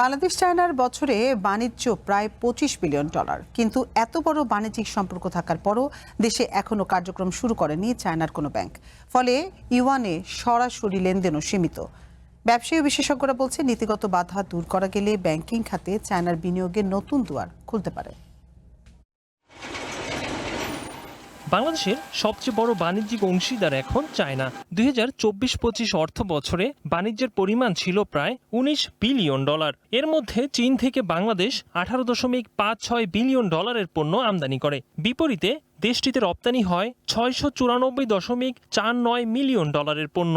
বাংলাদেশ চায়নার বছরে বাণিজ্য প্রায় $25 বিলিয়ন, কিন্তু এত বড় বাণিজ্যিক সম্পর্ক থাকার পরও দেশে এখনো কার্যক্রম শুরু করেনি চায়নার কোনো ব্যাংক। ফলে ইউয়ানে সরাসরি লেনদেনও সীমিত। ব্যবসায়ী বিশেষজ্ঞরা বলছে, নীতিগত বাধা দূর করা গেলে ব্যাংকিং খাতে চায়নার বিনিয়োগের নতুন দুয়ার খুলতে পারে। বাংলাদেশের সবচেয়ে বড় বাণিজ্যিক অংশীদার এখন চায়না। 2024-25 অর্থ বছরে বাণিজ্যের পরিমাণ ছিল প্রায় $19 বিলিয়ন। এর মধ্যে চীন থেকে বাংলাদেশ $18.56 বিলিয়ন পণ্য আমদানি করে। বিপরীতে দেশটিতে রপ্তানি হয় $694.49 মিলিয়ন পণ্য।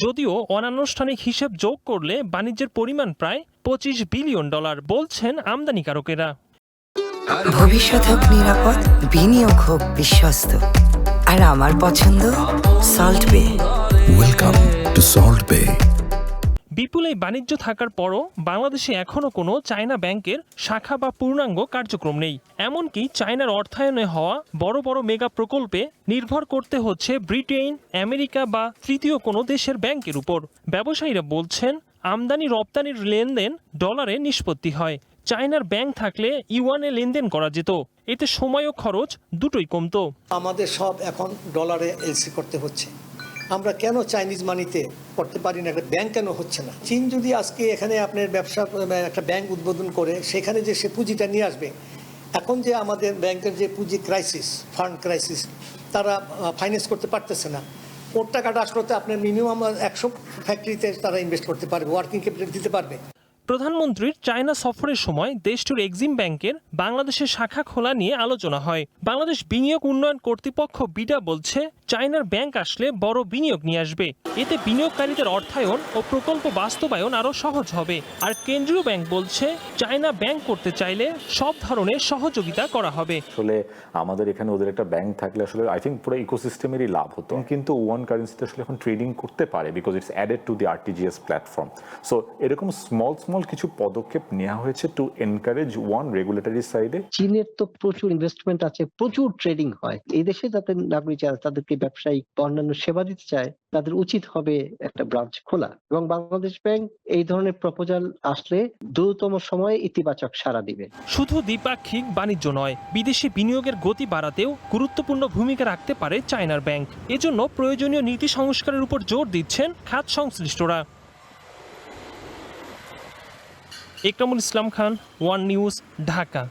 যদিও অনানুষ্ঠানিক হিসেব যোগ করলে বাণিজ্যের পরিমাণ প্রায় $25 বিলিয়ন বলছেন আমদানিকারকেরা। ভবিষ্যৎ হোক নিরাপদ, বিনিয়োগ হোক বিশ্বস্ত, আর আমার পছন্দ সল্ট বে। ওয়েলকাম টু সল্ট বে। বিপুল এই বাণিজ্য থাকার পরও বাংলাদেশে এখনো কোনো চায়না ব্যাংকের শাখা বা পূর্ণাঙ্গ কার্যক্রম নেই। এমনকি চায়নার অর্থায়নে হওয়া বড় বড় মেগা প্রকল্পে নির্ভর করতে হচ্ছে ব্রিটেন, আমেরিকা বা তৃতীয় কোনো দেশের ব্যাংকের উপর। ব্যবসায়ীরা বলছেন, আমদানি রপ্তানির লেনদেন ডলারে নিষ্পত্তি হয়। চায়নার ব্যাংক থাকলে ইউয়ানে লেনদেন করা যেত, এতে সময় ও খরচ দুটোই কমতো। আমাদের সব এখন ডলারে এলসি করতে হচ্ছে। আমরা কেন চাইনিজ মানিতে করতে পারি না? একটা ব্যাংক কেন হচ্ছে না? চীন যদি আজকে এখানে আপনার ব্যবসা একটা ব্যাংক উদ্বোধন করে সেখানে যে সে পুঁজিটা নিয়ে আসবে, এখন যে আমাদের ব্যাংকের যে পুঁজি ক্রাইসিস, ফান্ড ক্রাইসিস, তারা ফাইন্যান্স করতে পারতেছে না। ওর টাকাটা আসলে আপনার মিনিমাম 100 ফ্যাক্টরিতে তারা ইনভেস্ট করতে পারবে, ওয়ার্কিং ক্যাপিটাল দিতে পারবে। প্রধানমন্ত্রীর চায়না সফরের সময় দেশটির এক্সিম ব্যাংকের বাংলাদেশের শাখা খোলা নিয়ে আলোচনা হয়। বাংলাদেশ বিনিয়োগ উন্নয়ন কর্তৃপক্ষ বিডা বলছে, চায়নার ব্যাংক আসলে বড় বিনিয়োগ নিয়ে আসবে। এতে বিনিয়োগকারীদের অর্থায়ন ও প্রকল্প বাস্তবায়ন আরও সহজ হবে। আর কেন্দ্রীয় ব্যাংক বলছে, চায়না ব্যাংক করতে চাইলে সব ধরনের সহযোগিতা করা হবে। আসলে আমাদের এখানে ওদের একটা ব্যাংক থাকলে আসলে আই থিঙ্ক পুরো ইকোসিস্টেমেরই লাভ হতো। কিন্তু ওয়ান কারেন্সিতে আসলে এখন ট্রেডিং করতে পারে, because it's added to the RTGS platform. So এরকম স্মল কিছু পদক্ষেপ নেওয়া হয়েছে টু এনকারেজ ওয়ান রেগুলেটরি সাইডে। চীনের তো প্রচুর ইনভেস্টমেন্ট আছে, প্রচুর ট্রেডিং হয়। এই দেশে যাদের নাগরিক আছে, তাদেরকে ব্যবসায়িক অন্যান্য সেবা দিতে চায়, তাদের উচিত হবে একটা ব্রাঞ্চ খোলা। এবং বাংলাদেশ ব্যাংক এই ধরনের প্রপোজাল আসলে দ্রুততম সময়ে ইতিবাচক সাড়া দিবে। শুধু দ্বিপাক্ষিক বাণিজ্য নয়, বিদেশি বিনিয়োগের গতি বাড়াতেও গুরুত্বপূর্ণ ভূমিকা রাখতে পারে চায়নার ব্যাংক। এজন্য প্রয়োজনীয় নীতি সংস্কারের উপর জোর দিচ্ছেন খাত সংশ্লিষ্টরা। Ikramul Islam Khan, one news, Dhaka.